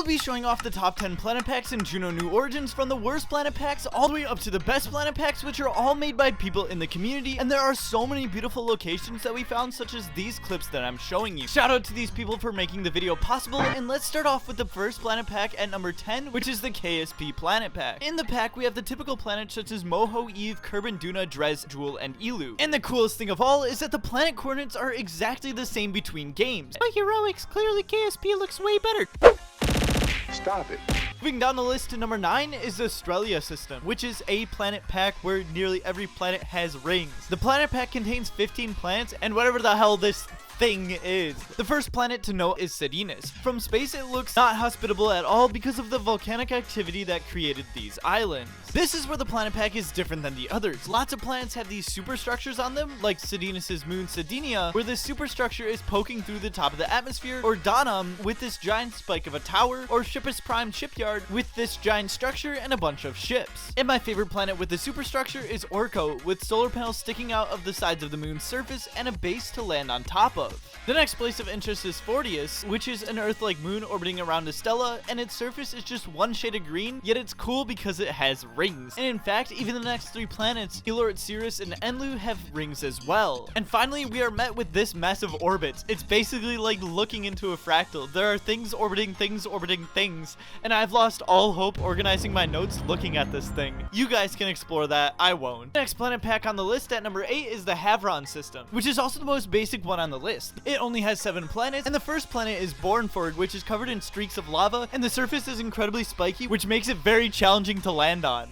will be showing off the top 10 planet packs in Juno New Origins, from the worst planet packs all the way up to the best planet packs, which are all made by people in the community, and there are so many beautiful locations that we found, such as these clips that I'm showing you. Shout out to these people for making the video possible, and let's start off with the first planet pack at number 10, which is the KSP planet pack. In the pack, we have the typical planets such as Moho, Eve, Kerbin, Duna, Drez, Jewel, and Elu. And the coolest thing of all is that the planet coordinates are exactly the same between games. By heroics, clearly KSP looks way better. Stop it. Moving down the list to number 9 is the Australia system, which is a planet pack where nearly every planet has rings. The planet pack contains 15 planets and whatever the hell this thing is. The first planet to note is Sedinus. From space, it looks not hospitable at all because of the volcanic activity that created these islands. This is where the planet pack is different than the others. Lots of planets have these superstructures on them, like Sedinus' moon Sedinia, where this superstructure is poking through the top of the atmosphere, or Donum with this giant spike of a tower, or Shippus Prime Shipyard with this giant structure and a bunch of ships. And my favorite planet with the superstructure is Orko, with solar panels sticking out of the sides of the moon's surface and a base to land on top of. The next place of interest is Fortius, which is an Earth-like moon orbiting around a stella, and its surface is just one shade of green, yet it's cool because it has rings. And in fact, even the next 3 planets, Elort, Sirius, and Enlu, have rings as well. And finally, we are met with this massive orbit. It's basically like looking into a fractal. There are things orbiting things, and I've lost all hope organizing my notes looking at this thing. You guys can explore that, I won't. The next planet pack on the list at number 8 is the Havron system, which is also the most basic one on the list. It only has 7 planets, and the first planet is Bornford, which is covered in streaks of lava, and the surface is incredibly spiky, which makes it very challenging to land on.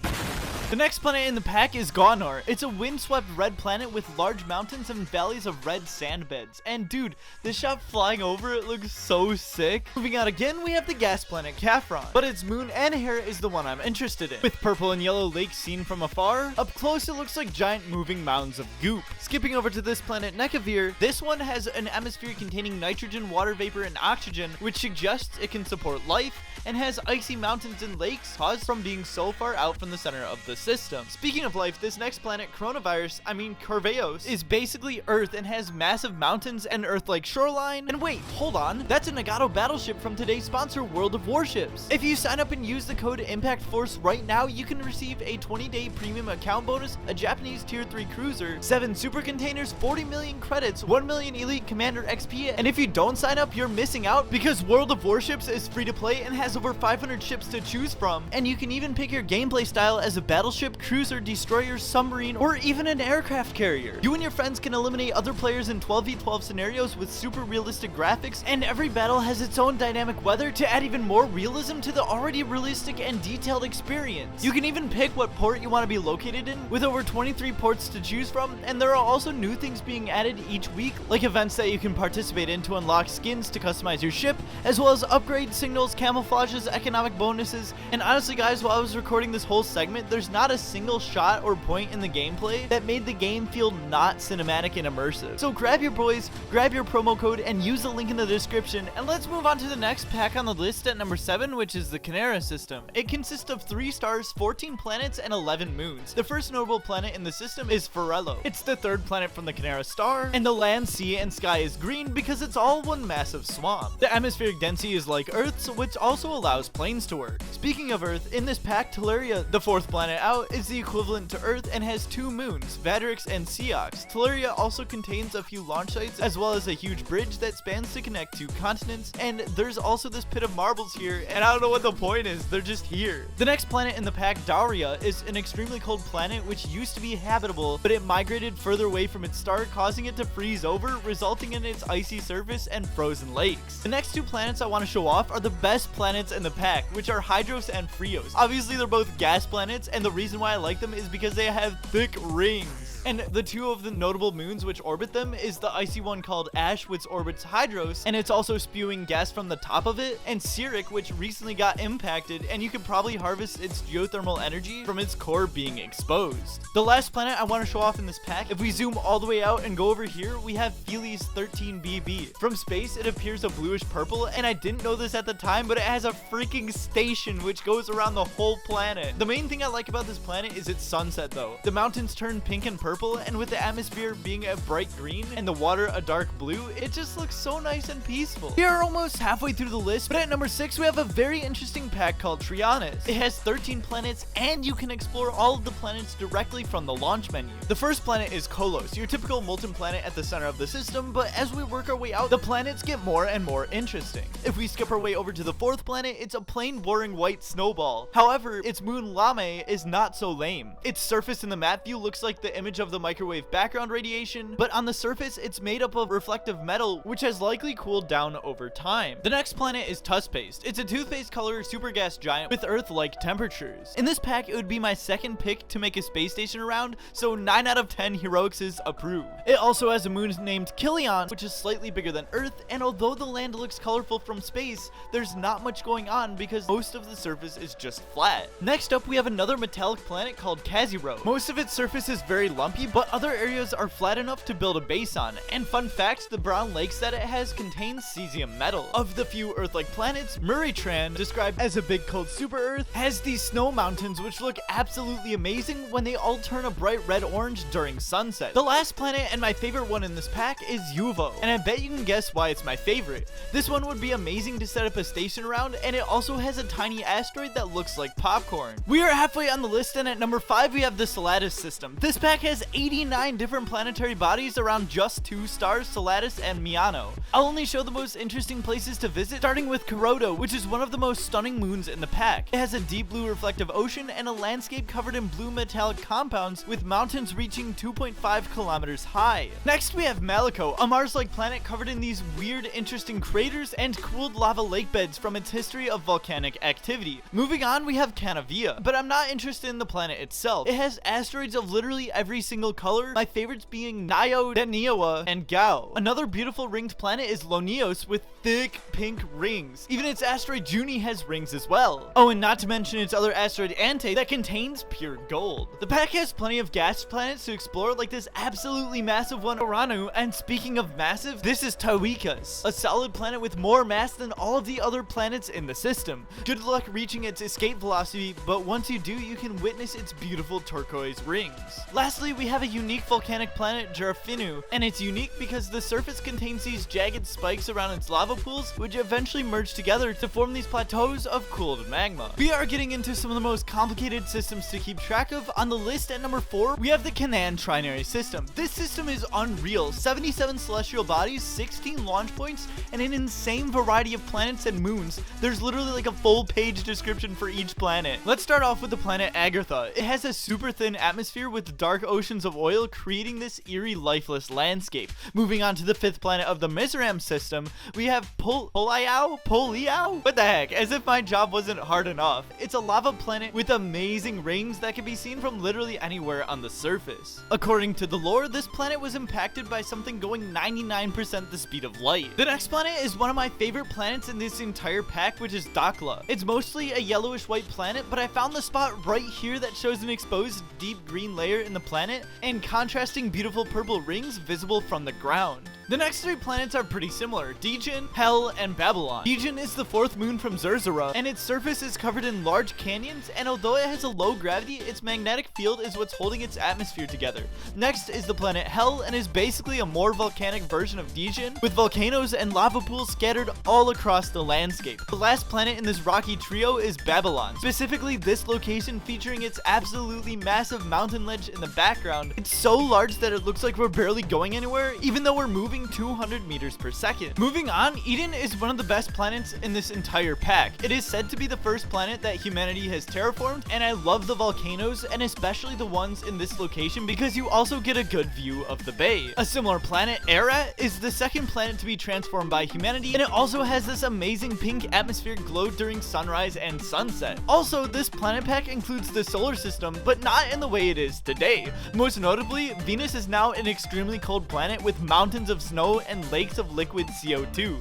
The next planet in the pack is Gonor. It's a windswept red planet with large mountains and valleys of red sand beds. And dude, this shot flying over it looks so sick. Moving on again, we have the gas planet Caphron, but its moon and hair is the one I'm interested in. With purple and yellow lakes seen from afar, up close it looks like giant moving mounds of goop. Skipping over to this planet Nekavir, this one has an atmosphere containing nitrogen, water vapor, and oxygen, which suggests it can support life, and has icy mountains and lakes caused from being so far out from the center of the system. Speaking of life, this next planet, Corveos, is basically Earth and has massive mountains and Earth-like shoreline. And wait, hold on, that's a Nagato battleship from today's sponsor, World of Warships. If you sign up and use the code IMPACTFORCE right now, you can receive a 20-day premium account bonus, a Japanese Tier 3 cruiser, 7 super containers, 40 million credits, 1 million Elite Commander XP, and if you don't sign up, you're missing out because World of Warships is free to play and has over 500 ships to choose from, and you can even pick your gameplay style as a battleship, cruiser, destroyer, submarine, or even an aircraft carrier. You and your friends can eliminate other players in 12v12 scenarios with super realistic graphics, and every battle has its own dynamic weather to add even more realism to the already realistic and detailed experience. You can even pick what port you want to be located in, with over 23 ports to choose from, and there are also new things being added each week, like events that you can participate in to unlock skins to customize your ship, as well as upgrade signals, camouflages, economic bonuses. And honestly guys, while I was recording this whole segment, there's not a single shot or point in the gameplay that made the game feel not cinematic and immersive. So grab your boys, grab your promo code, and use the link in the description, and let's move on to the next pack on the list at number 7, which is the Canera system. It consists of 3 stars, 14 planets, and 11 moons. The first notable planet in the system is Forello. It's the 3rd planet from the Canera star, and the land, sea, and sky is green because it's all one massive swamp. The atmospheric density is like Earth's, which also allows planes to work. Speaking of Earth, in this pack, Teleria, the 4th planet out, is the equivalent to Earth and has 2 moons, Vadrix and Seox. Teleria also contains a few launch sites as well as a huge bridge that spans to connect 2 continents, and there's also this pit of marbles here, and I don't know what the point is, they're just here. The next planet in the pack, Daria, is an extremely cold planet which used to be habitable, but it migrated further away from its star, causing it to freeze over, resulting in its icy surface and frozen lakes. The next 2 planets I want to show off are the best planets in the pack, which are Hydros and Frios. Obviously they're both gas planets, and the reason why I like them is because they have thick rings. And the 2 of the notable moons which orbit them is the icy one called Ash, which orbits Hydros, and it's also spewing gas from the top of it, and Sirik, which recently got impacted, and you can probably harvest its geothermal energy from its core being exposed. The last planet I want to show off in this pack, if we zoom all the way out and go over here, we have Felis 13BB. From space, it appears a bluish purple, and I didn't know this at the time, but it has a freaking station which goes around the whole planet. The main thing I like about this planet is its sunset though. The mountains turn pink and purple purple, and with the atmosphere being a bright green and the water a dark blue, it just looks so nice and peaceful. We are almost halfway through the list, but at number 6 we have a very interesting pack called Trianis. It has 13 planets, and you can explore all of the planets directly from the launch menu. The first planet is Kolos, your typical molten planet at the center of the system, but as we work our way out, the planets get more and more interesting. If we skip our way over to the 4th planet, it's a plain boring white snowball. However, its moon Lame is not so lame. Its surface in the map view looks like the image of the microwave background radiation, but on the surface it's made up of reflective metal, which has likely cooled down over time. The next planet is Toothpaste. It's a toothpaste color super gas giant with Earth-like temperatures. In this pack, it would be my second pick to make a space station around, so 9 out of 10 heroics is approved. It also has a moon named Kilion, which is slightly bigger than Earth, and although the land looks colorful from space, there's not much going on because most of the surface is just flat. Next up, we have another metallic planet called Kaziro. Most of its surface is very lumpy, but other areas are flat enough to build a base on, and fun fact, the brown lakes that it has contain cesium metal. Of the few Earth-like planets, Murraytran, described as a big cold super Earth, has these snow mountains which look absolutely amazing when they all turn a bright red-orange during sunset. The last planet, and my favorite one in this pack, is Yuvo, and I bet you can guess why it's my favorite. This one would be amazing to set up a station around, and it also has a tiny asteroid that looks like popcorn. We are halfway on the list, and at number 5 we have the Salatus system. This pack has 89 different planetary bodies around just 2 stars, Salatus and Miano. I'll only show the most interesting places to visit, starting with Kuroda, which is one of the most stunning moons in the pack. It has a deep blue reflective ocean and a landscape covered in blue metallic compounds with mountains reaching 2.5 kilometers high. Next we have Malico, a Mars-like planet covered in these weird, interesting craters and cooled lava lake beds from its history of volcanic activity. Moving on, we have Canavia, but I'm not interested in the planet itself. It has asteroids of literally every single color, my favorites being Nio, Deniwa, and Gao. Another beautiful ringed planet is Lonios with thick pink rings. Even its asteroid Junie has rings as well. Oh, and not to mention its other asteroid Ante that contains pure gold. The pack has plenty of gas planets to explore, like this absolutely massive one, Oranu, and speaking of massive, this is Tawikas, a solid planet with more mass than all of the other planets in the system. Good luck reaching its escape velocity, but once you do, you can witness its beautiful turquoise rings. Lastly, we have a unique volcanic planet, Jarafinu, and it's unique because the surface contains these jagged spikes around its lava pools, which eventually merge together to form these plateaus of cooled magma. We are getting into some of the most complicated systems to keep track of. On the list at number 4, we have the Canaan Trinary system. This system is unreal. 77 celestial bodies, 16 launch points, and an insane variety of planets and moons. There's literally like a full page description for each planet. Let's start off with the planet Agartha. It has a super thin atmosphere with dark oceans of oil, creating this eerie, lifeless landscape. Moving on to the 5th planet of the Mizram system, we have Poliao? What the heck? As if my job wasn't hard enough. It's a lava planet with amazing rings that can be seen from literally anywhere on the surface. According to the lore, this planet was impacted by something going 99% the speed of light. The next planet is one of my favorite planets in this entire pack, which is Dakla. It's mostly a yellowish white planet, but I found the spot right here that shows an exposed deep green layer in the planet and contrasting beautiful purple rings visible from the ground. The next 3 planets are pretty similar: Dejin, Hell, and Babylon. Dejin is the 4th moon from Zerzura, and its surface is covered in large canyons, and although it has a low gravity, its magnetic field is what's holding its atmosphere together. Next is the planet Hell, and is basically a more volcanic version of Dejin, with volcanoes and lava pools scattered all across the landscape. The last planet in this rocky trio is Babylon, specifically this location featuring its absolutely massive mountain ledge in the background. It's so large that it looks like we're barely going anywhere, even though we're moving 200 meters per second. Moving on, Eden is one of the best planets in this entire pack. It is said to be the first planet that humanity has terraformed, and I love the volcanoes, and especially the ones in this location because you also get a good view of the bay. A similar planet, Ararat, is the 2nd planet to be transformed by humanity, and it also has this amazing pink atmospheric glow during sunrise and sunset. Also, this planet pack includes the solar system, but not in the way it is today. Most notably, Venus is now an extremely cold planet with mountains of snow and lakes of liquid CO2.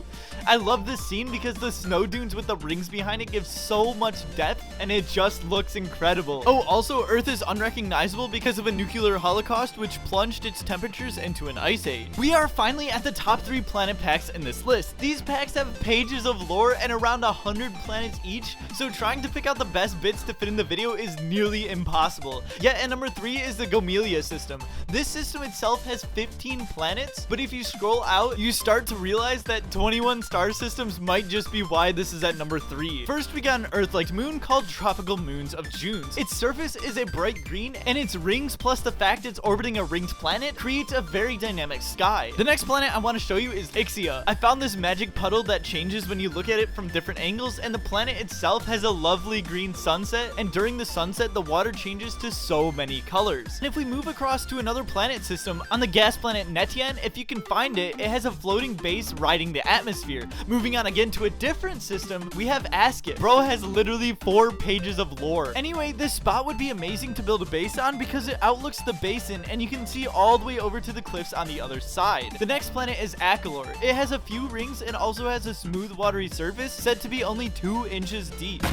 I love this scene because the snow dunes with the rings behind it give so much depth, and it just looks incredible. Oh, also, Earth is unrecognizable because of a nuclear holocaust which plunged its temperatures into an ice age. We are finally at the top 3 planet packs in this list. These packs have pages of lore and around 100 planets each, so trying to pick out the best bits to fit in the video is nearly impossible. Yet at number 3 is the Gomelia system. This system itself has 15 planets, but if you scroll out, you start to realize that 21 star systems might just be why this is at number 3. First, we got an Earth-like moon called Tropical Moons of Junes. Its surface is a bright green, and its rings plus the fact it's orbiting a ringed planet creates a very dynamic sky. The next planet I want to show you is Ixia. I found this magic puddle that changes when you look at it from different angles, and the planet itself has a lovely green sunset, and during the sunset the water changes to so many colors. And if we move across to another planet system, on the gas planet Netian, if you can find it, it has a floating base riding the atmosphere. Moving on again to a different system, we have Asket. Bro has literally 4 pages of lore. Anyway, this spot would be amazing to build a base on because it outlooks the basin and you can see all the way over to the cliffs on the other side. The next planet is Akalor. It has a few rings and also has a smooth watery surface said to be only 2 inches deep.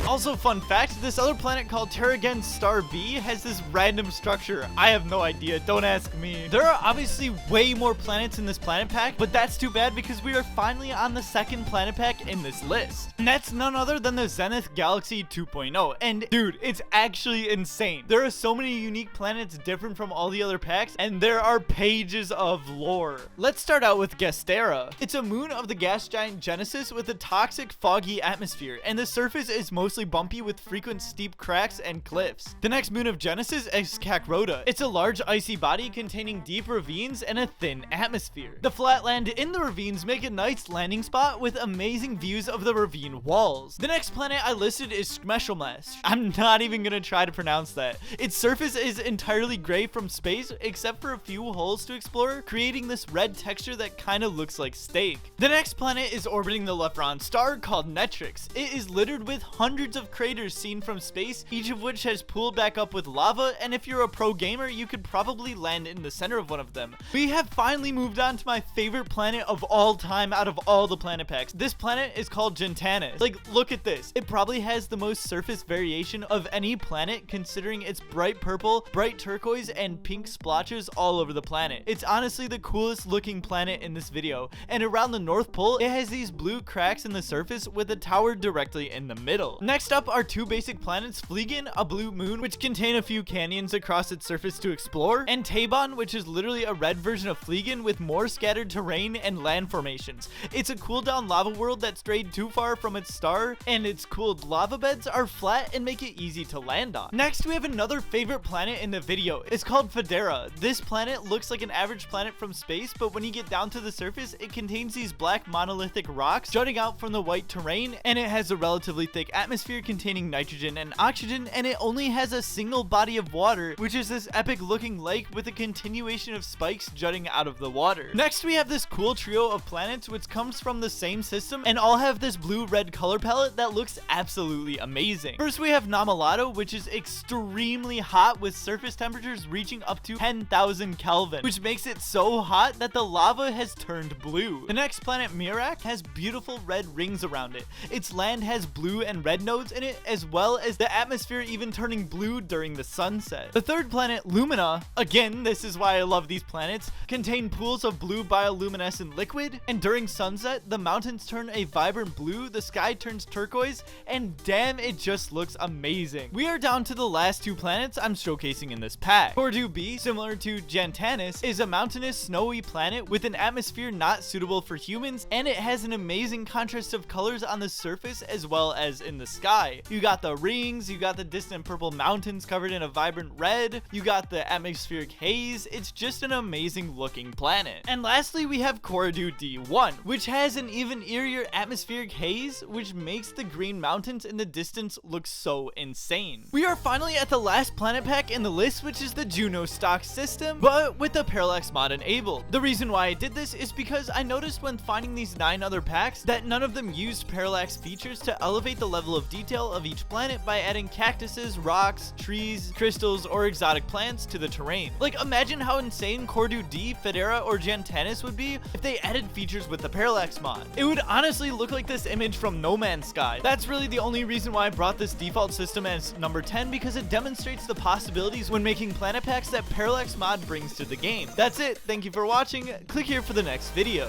Also, fun fact, this other planet called Terragen Star B has this random structure. I have no idea, don't ask me. There are obviously way more planets in this planet pack, but that's too bad because we are finally on the 2nd planet pack in this list. And that's none other than the Zenith Galaxy 2.0. And dude, it's actually insane. There are so many unique planets different from all the other packs, and there are pages of lore. Let's start out with Gestera. It's a moon of the gas giant Genesis with a toxic, foggy atmosphere, and the surface is mostly bumpy with frequent steep cracks and cliffs. The next moon of Genesis is Kakrota. It's a large icy body containing deep ravines and a thin atmosphere. The flat land in the ravines make a nice landing spot with amazing views of the ravine walls. The next planet I listed is Skmeshelmesh. I'm not even gonna try to pronounce that. Its surface is entirely gray from space except for a few holes to explore, creating this red texture that kind of looks like steak. The next planet is orbiting the Lepron star called Netrix. It is littered with hundreds of craters seen from space, each of which has pooled back up with lava, and if you're a pro gamer, you could probably land in the center of one of them. We have finally moved on to my favorite planet of all time out of all the planet packs. This planet is called Gentanis. Like, look at this. It probably has the most surface variation of any planet considering its bright purple, bright turquoise, and pink splotches all over the planet. It's honestly the coolest looking planet in this video, and around the North Pole, it has these blue cracks in the surface with a tower directly in the middle. Next up are 2 basic planets, Fliegen, a blue moon which contain a few canyons across its surface to explore, and Tabon, which is literally a red version of Fliegen with more scattered terrain and land formations. It's a cool down lava world that strayed too far from its star, and its cooled lava beds are flat and make it easy to land on. Next, we have another favorite planet in the video. It's called Federa. This planet looks like an average planet from space, but when you get down to the surface, it contains these black monolithic rocks jutting out from the white terrain, and it has a relatively thick atmosphere containing nitrogen and oxygen, and it only has a single body of water, which is this epic looking lake with a continuation of spikes jutting out of the water. Next, we have this cool trio of planets which comes from the same system and all have this blue-red color palette that looks absolutely amazing. First, we have Namalato, which is extremely hot with surface temperatures reaching up to 10,000 Kelvin, which makes it so hot that the lava has turned blue. The next planet, Mirak, has beautiful red rings around it. Its land has blue and red nodes in it, as well as the atmosphere even turning blue during the sunset. The third planet, Lumina, again, this is why I love these planets, contain pools of blue bioluminescent liquid, and during sunset, the mountains turn a vibrant blue, the sky turns turquoise, and damn, it just looks amazing. We are down to the last 2 planets I'm showcasing in this pack. Cordu B, similar to Gentanis, is a mountainous, snowy planet with an atmosphere not suitable for humans, and it has an amazing contrast of colors on the surface as well as in the sky. You got the rings, you got the distant purple mountains covered in a vibrant red, you got the atmospheric haze. It's just an amazing looking planet. And lastly, we have Cordu D1, which has an even eerier atmospheric haze, which makes the green mountains in the distance look so insane. We are finally at the last planet pack in the list, which is the Juno stock system, but with the parallax mod enabled. The reason why I did this is because I noticed when finding these 9 other packs that none of them used parallax features to elevate the level of detail of each planet by adding cactuses, rocks, trees, crystals, or exotic plants to the terrain. Like, imagine how insane Cordu D, Federa, or Gentanis would be if they added features with the the parallax mod. It would honestly look like this image from No Man's Sky. That's really the only reason why I brought this default system as number 10, because it demonstrates the possibilities when making planet packs that parallax mod brings to the game. That's it. Thank you for watching. Click here for the next video.